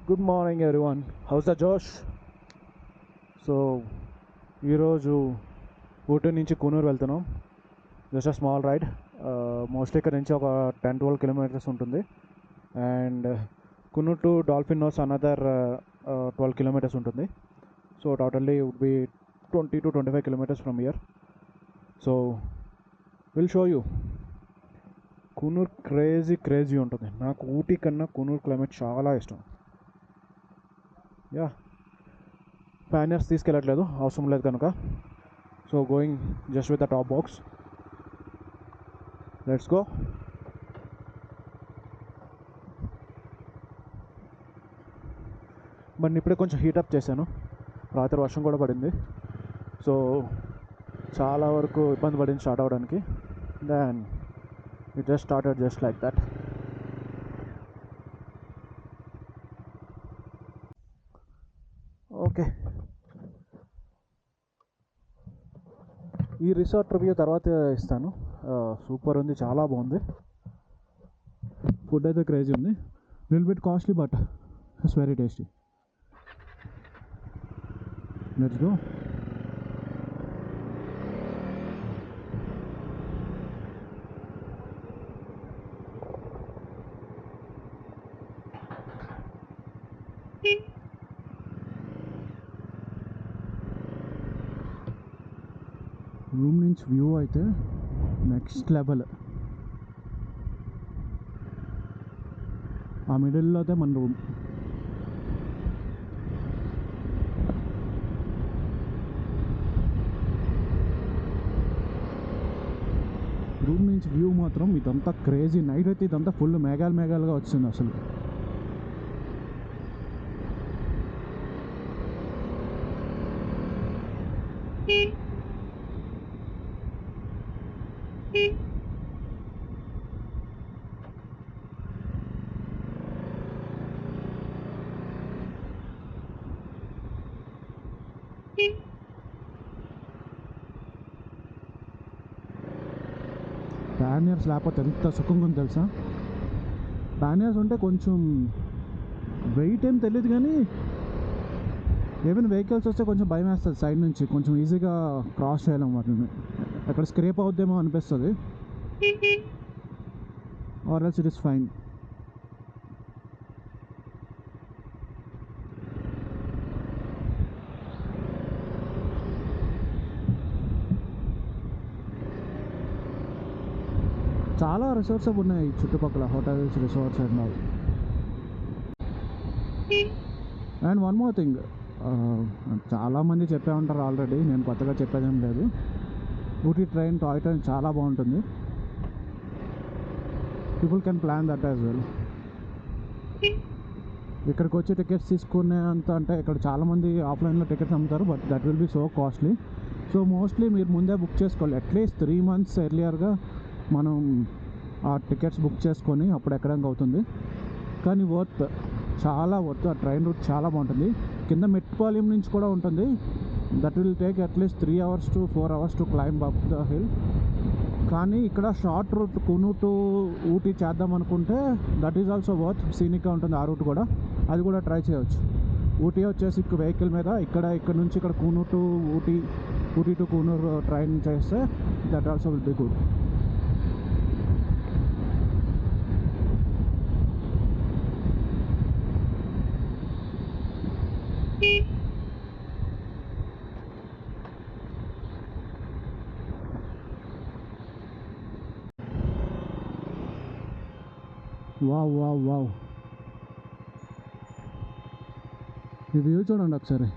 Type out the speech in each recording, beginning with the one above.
Good morning everyone, how's the josh. So ఈరోజు ఊటీ నుంచి కూనూరు వెళ్తున్నాం. Just a small ride. Mostly ఇక్కడ నుంచి ఒక 10-12 కిలోమీటర్స్ ఉంటుంది. And Coonoor to Dolphin nose another 12 kilometers ఉంటుంది. So totally would be 20 to 25 kilometers from here. So will show you. Coonoor crazy ఉంటుంది. నాకు ఊటీ కన్నా కూనూరు క్లైమేట్ చాలా ఇష్టం. యా, ప్యానర్స్ తీసుకెళ్ళట్లేదు, అవసరం లేదు కనుక. So going just with the top box. Let's go. But ఇప్పుడే కొంచెం హీటప్ చేశాను. రాత్రి వర్షం కూడా పడింది. సో చాలా వరకు ఇబ్బంది పడింది స్టార్ట్ అవ్వడానికి. Then it just started just like that. Okay, ఈ రిసార్ట్ రివ్యూ తర్వాత ఇస్తాను. సూపర్ ఉంది, చాలా బాగుంది. ఫుడ్ అయితే క్రేజీ ఉంది. Little bit costly but it's very tasty. Let's go. Room నుంచి వ్యూ అయితే నెక్స్ట్ లెవెల్. ఆ మిడిల్లో అయితే మన రూమ్. రూమ్ నుంచి వ్యూ మాత్రం ఇదంతా క్రేజీ. నైట్ అయితే ఇదంతా ఫుల్ మేఘాలుగా వచ్చింది అసలు. ప్యానియర్స్ లేకపోతే ఎంత సుఖంగా ఉంది తెలుసా. ప్యానియర్స్ ఉంటే కొంచెం వెయిట్ ఏం తెలియదు, కానీ ఏమైనా వెహికల్స్ వస్తే కొంచెం భయం వేస్తుంది. సైడ్ నుంచి కొంచెం ఈజీగా క్రాస్ చేయలేం వాటిని. అక్కడ స్క్రేప్ అవుద్దేమో అనిపిస్తుంది. Or else it is fine. చాలా రిసార్ట్స్ ఉన్నాయి చుట్టుపక్కల, hotels, resorts and all. And one more thing, చాలామంది చెప్పే ఉంటారు ఆల్రెడీ, నేను కొత్తగా చెప్పేదేం లేదు. ఊటీ ట్రైన్, టాయ్ ట్రైన్ చాలా బాగుంటుంది. People can plan that as well. ఇక్కడికి వచ్చి టికెట్స్ తీసుకునే అంత అంటే ఇక్కడ చాలామంది ఆఫ్లైన్లో టికెట్స్ అమ్ముతారు, but that will be so costly. So mostly మీరు ముందే బుక్ చేసుకోవాలి. అట్లీస్ట్ 3 months ఎర్లియర్గా మనం ఆ టికెట్స్ బుక్ చేసుకొని అప్పుడు ఎక్కడానికి అవుతుంది. కానీ వర్త్, చాలా వర్త్. ఆ ట్రైన్ రూట్ చాలా బాగుంటుంది. కింద మెట్పాలెం నుంచి కూడా ఉంటుంది. That will take at least 3 hours to 4 hours to climb up the hill. కానీ ఇక్కడ short route Coonoor to Ooty చేద్దాం అనుకుంటే దట్ ఈజ్ ఆల్సో వర్త్. సీనిక్గా ఉంటుంది ఆ రూట్ కూడా, అది కూడా ట్రై చేయవచ్చు. ఊటీ వచ్చేసి వెహికల్ మీద ఇక్కడ నుంచి ఇక్కడ Coonoor to Ooty to Coonoor train చేస్తే that also will be good. Wow, ఈ వ్యూ చూడండి ఒకసారి.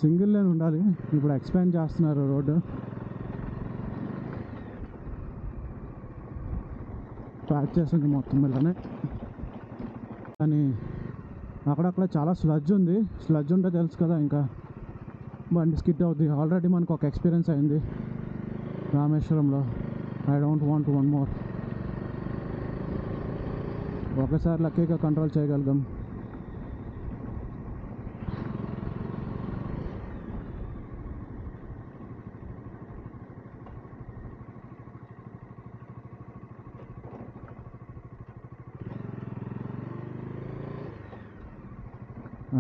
సింగిల్ లేన్ ఉండాలి, ఇప్పుడు ఎక్స్పాండ్ చేస్తున్నారు రోడ్డు. ప్యాచ్ చేస్తుంది మొత్తం ఇలానే. కానీ అక్కడక్కడ చాలా స్లడ్జ్ ఉంది. స్లడ్జ్ ఉంటే తెలుసు కదా, ఇంకా బండి స్కిడ్ అవుతుంది. ఆల్రెడీ మనకు ఒక ఎక్స్పీరియన్స్ అయింది రామేశ్వరంలో. I don't want one more. ఒకసారి లక్కీగా కంట్రోల్ చేయగలిగాం.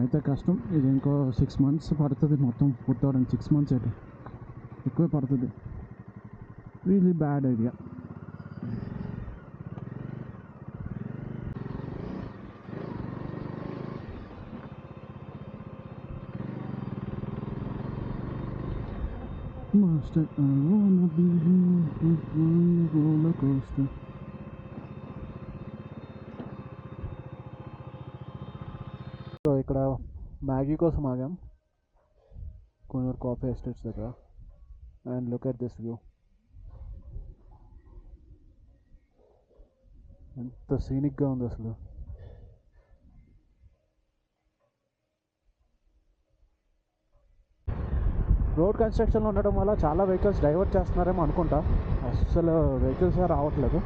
అయితే కష్టం. ఇది ఇంకో 6 months పడుతుంది మొత్తం పూర్తవడానికి. 6 months అయితే ఎక్కువే పడుతుంది. Really bad idea. Master, I wanna be roller coaster. So ఇక్కడ మ్యాగీ కోసం ఆగాం కొనూరు కాఫీ ఎస్టేట్స్ దగ్గర. And look at this view. ఎంత సీనిక్గా ఉంది అసలు. రోడ్ కన్స్ట్రక్షన్లో ఉండడం వల్ల చాలా వెహికల్స్ డైవర్ట్ చేస్తున్నారేమో అనుకుంటా. అసలు వెహికల్సే రావట్లేదు.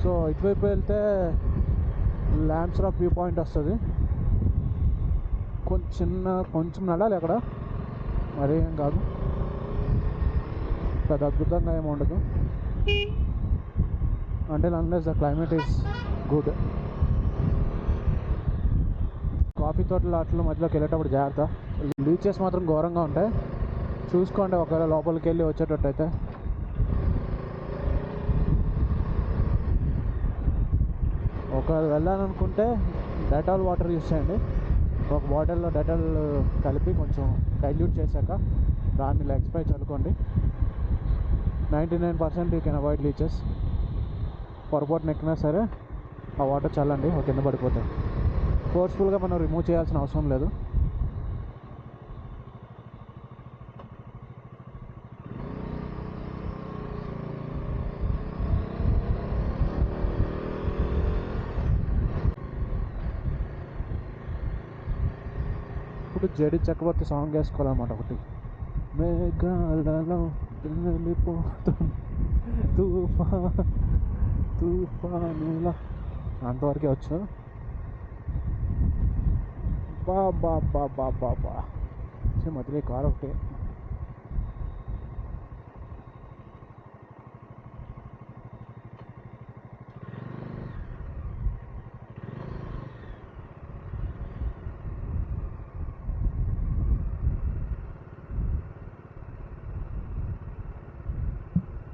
సో ఇటువైపు వెళ్తే ల్యాండ్స్ రాక్ వ్యూ పాయింట్ వస్తుంది. కొంచెం నడాలి అక్కడ, మరీ ఏం కాదు, పెద్ద అద్భుతంగా ఏమి ఉండదు. అంటే unless the climate is good. Coffee తోటల అట్ల మధ్యలోకి వెళ్ళేటప్పుడు జాగ్రత్త. బీచెస్ మాత్రం ఘోరంగా ఉంటాయి, చూసుకోండి ఒకవేళ లోపలికి వెళ్ళి వచ్చేటట్టయితే. ఒకవేళ వెళ్ళాలనుకుంటే డెటాల్ వాటర్ యూస్ చేయండి. ఒక బాటిల్లో డెటాల్ కలిపి కొంచెం డైల్యూట్ చేశాక దాన్ని లెగ్స్ పై చల్లుకోండి. 99% యూ కెన్ అవాయిడ్ లీచెస్. పొరపాటున ఎక్కినా సరే ఆ వాటర్ చల్లండి, ఒక కింద పడిపోతాయి. ఫోర్స్ఫుల్గా మనం రిమూవ్ చేయాల్సిన అవసరం లేదు. ఇప్పుడు జడి చక్రవర్తి సాంగ్ వేసుకోవాలన్నమాట ఒకటి. మేఘాలలో వెళ్ళిపోతుంది తుఫానులా, అంతవరకే వచ్చు. బాబా మధ్యలో కారు ఒకటి.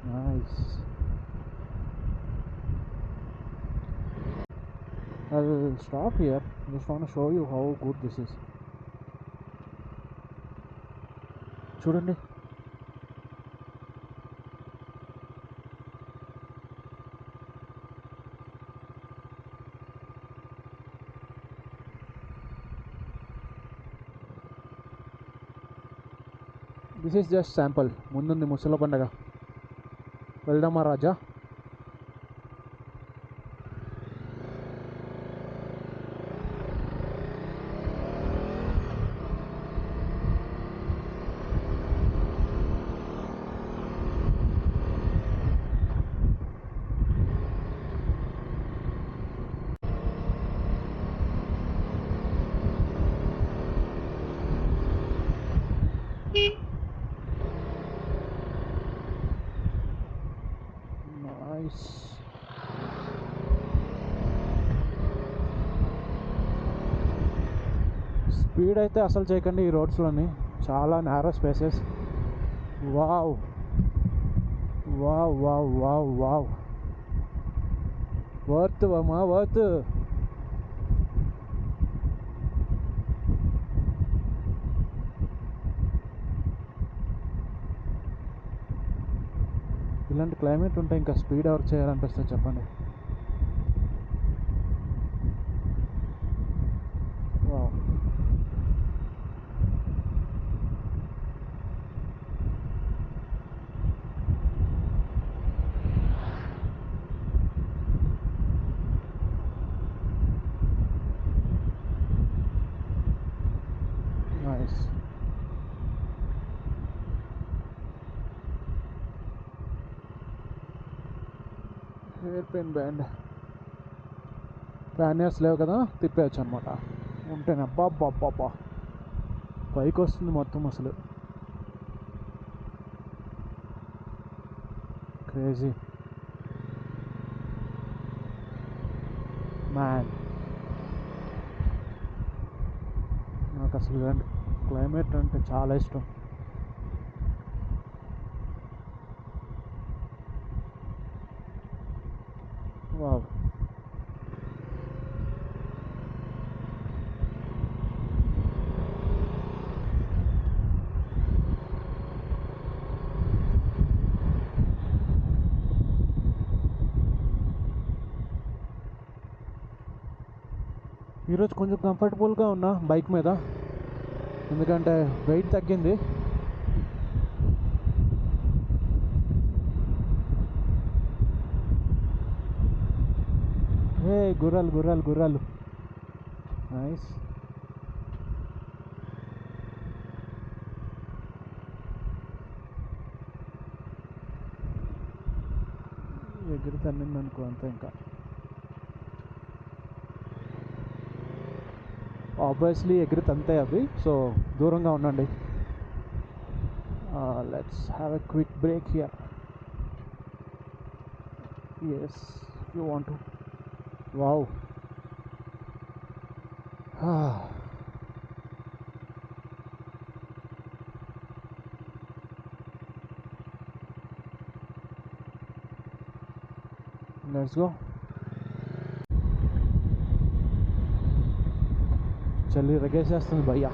Nice. I'll stop here. Just want to show you how good this is. చూడండి, దిస్ ఈస్ జస్ట్ శాంపుల్. ముందుంది ముసల పండగ, వెళ్దామా రాజా? నైస్. స్పీడ్ అయితే అసలు చేయకండి ఈ రోడ్స్లోని, చాలా narrow spaces. Wow wow wow wow wow, worth మా వర్త్. ఇలాంటి క్లైమేట్ ఉంటే ఇంకా స్పీడ్ ఎవరు చేయాలనిపిస్తుంది చెప్పండి. Wow. Hair pin band panniers లేవు కదా, తిప్పేయచ్చు అనమాట. ఉంటేనే అబ్బా పైకి వస్తుంది మొత్తం అసలు. Crazy man. నాకు అసలు ఇలాంటి క్లైమేట్ అంటే చాలా ఇష్టం. వావ్. ఈరోజు కొంచెం కంఫర్టబుల్గా ఉన్నా బైక్ మీద, ఎందుకంటే వెయిట్ తగ్గింది. ఏ గుర్రాలు నైస్. ఎగిరి తన్నింది అనుకో అంతే. ఇంకా ఆబ్వియస్లీ ఎగిరి తంతాయి అవి, సో దూరంగా ఉండండి. Let's have a quick break here. Yes you want to. Wow. Let's go. చలి రగేసేస్తుంది భయ్యా.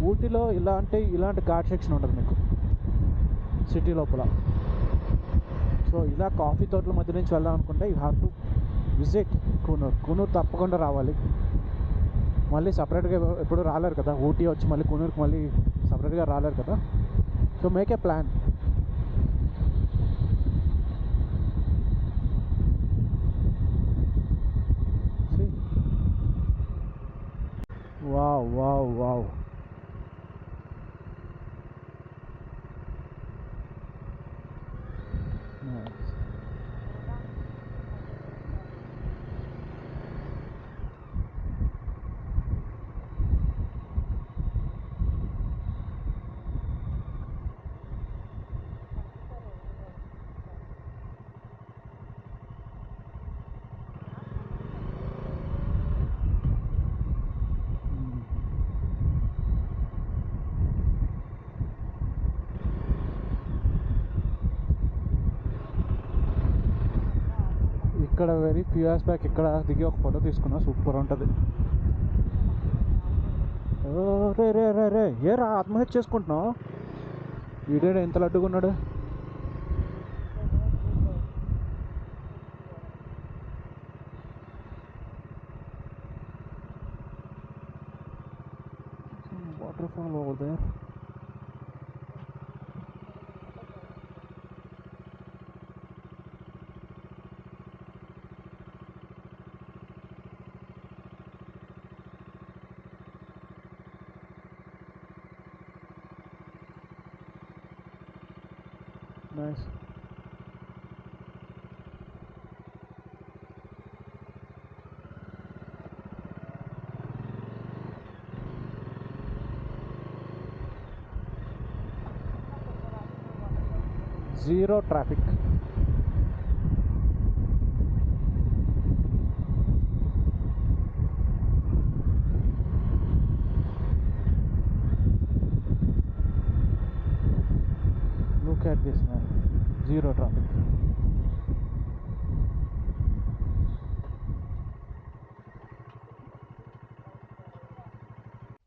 ఊటీలో ఇలాంటి ఘాట్ సెక్షన్ ఉంటుంది మీకు సిటీ లోపల. సో ఇలా కాఫీ తోటల మధ్య నుంచి వెళ్దాం అనుకుంటే you have to visit Coonoor తప్పకుండా రావాలి. మళ్ళీ సపరేట్గా ఎప్పుడు రాలేరు కదా, ఊటీ వచ్చి మళ్ళీ కూనూరుకి మళ్ళీ సపరేట్గా రాలేరు కదా. So make a plan. Wow. ఇక్కడ వెరీ ఫ్యూ ఇయర్స్ బ్యాక్ ఇక్కడ దిగి ఒక ఫోటో తీసుకున్నా, సూపర్ ఉంటుంది. రే ఏరా ఆత్మహత్య చేసుకుంటున్నావు? వీడియో ఎంత లడ్డుగా ఉన్నాడు. Waterfall over there. Nice. Zero traffic. Look at this, man. Zero traffic.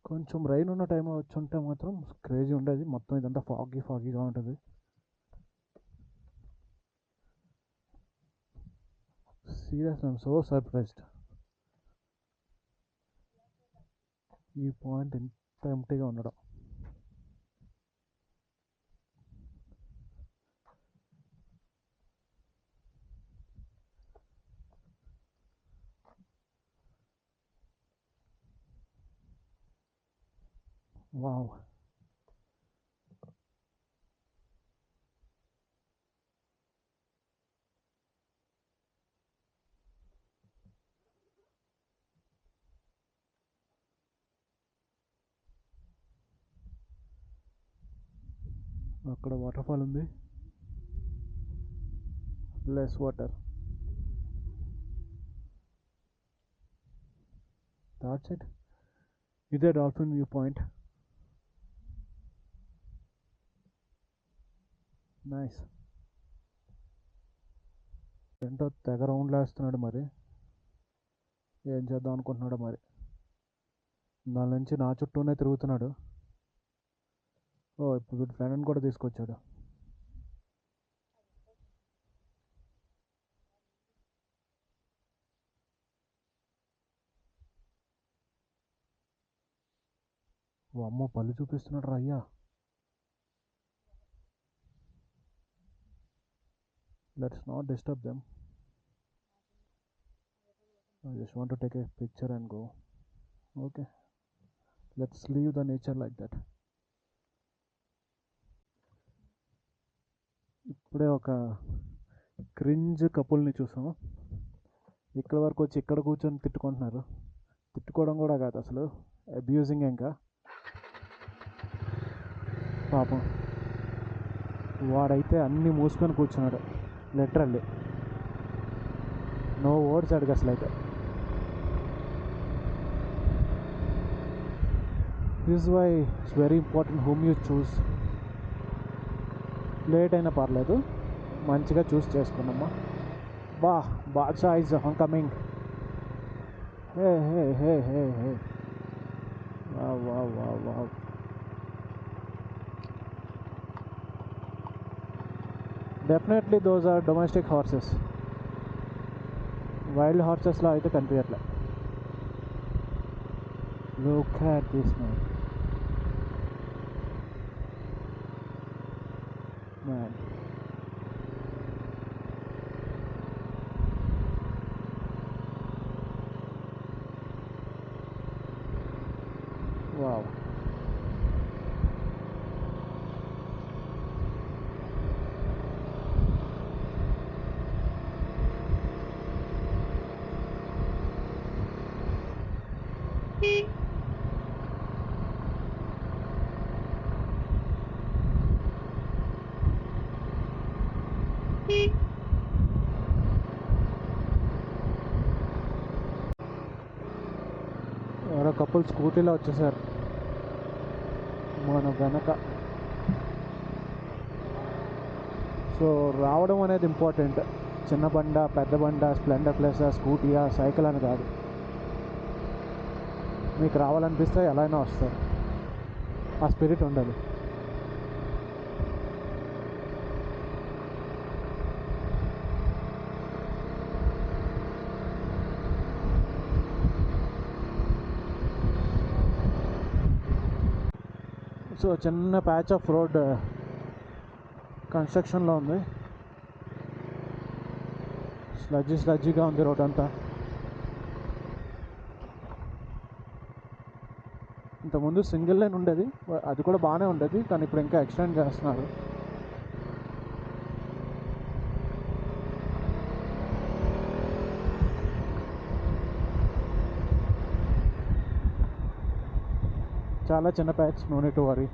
కొంచెం రైన్ ఉన్న టైం వచ్చి ఉంటే మాత్రం క్రేజీ ఉండేది. మొత్తం ఇదంతా ఫాగీగా ఉంటుంది. Serious, I'm so surprised. ఈ పాయింట్ ఎంత ఎంటీగా ఉండడం. వావ్. అక్కడ వాటర్ ఫాల్ ఉంది, లెస్ వాటర్. That's it. ఇదే డాల్ఫిన్ వ్యూ పాయింట్. నైస్. ఏంటో తెగ రౌండ్లు వేస్తున్నాడు, మరి ఏం చేద్దాం అనుకుంటున్నాడు మరి. దాని నుంచి నా చుట్టూనే తిరుగుతున్నాడు. ఓ ఇప్పుడు వీడి ఫ్రెండ్ని కూడా తీసుకొచ్చాడు. ఓ అమ్మో, పళ్ళు చూపిస్తున్నాడు రా అయ్యా. Let's not disturb them. I just want to take a picture and go. Okay, let's leave the nature like that. ఇప్పుడే ఒక క్రింజ్ కపుల్ని చూసాము. ఇక్కడ వరకు వచ్చి ఇక్కడ కూర్చొని తిట్టుకుంటున్నారు. తిట్టుకోవడం కూడా కాదు, అసలు అబ్యూజింగ్. ఇంకా పాపం వాడైతే అన్నీ మూసుకొని కూర్చున్నాడు, లిటరల్లీ నో వర్డ్స్ అడిగి అసలు. అయితే this why it's very important whom you choose. Late అయినా పర్లేదు, మంచిగా చూస్ చేసుకున్నామ్మా. Badshah is coming. Hey hey hey hey hey. Wow wow wow wow. Definitely those are domestic horses. Wild హార్సెస్లో అయితే కనిపించట్లే. Look at this man. Wow. ఎవరో couple స్కూటీలో వచ్చేసారు మన వెనక. సో రావడం అనేది ఇంపార్టెంట్. చిన్న బండ, పెద్ద బండ, స్ప్లెండర్ ప్లస్, స్కూటీయా, సైకిల్ అని కాదు. మీకు రావాలనిపిస్తే ఎలా అయినా వస్తారు. ఆ స్పిరిట్ ఉండాలి. సో చిన్న ప్యాచ్ ఆఫ్ రోడ్ కన్స్ట్రక్షన్లో ఉంది. స్లజ్జీగా ఉంది రోడ్ అంతా. ఇంతకుముందు సింగిల్ లైన్ ఉండేది, అది కూడా బాగానే ఉండేది, కానీ ఇప్పుడు ఇంకా ఎక్స్టెండ్ చేస్తున్నారు. చాలా చిన్న patch, no need to worry.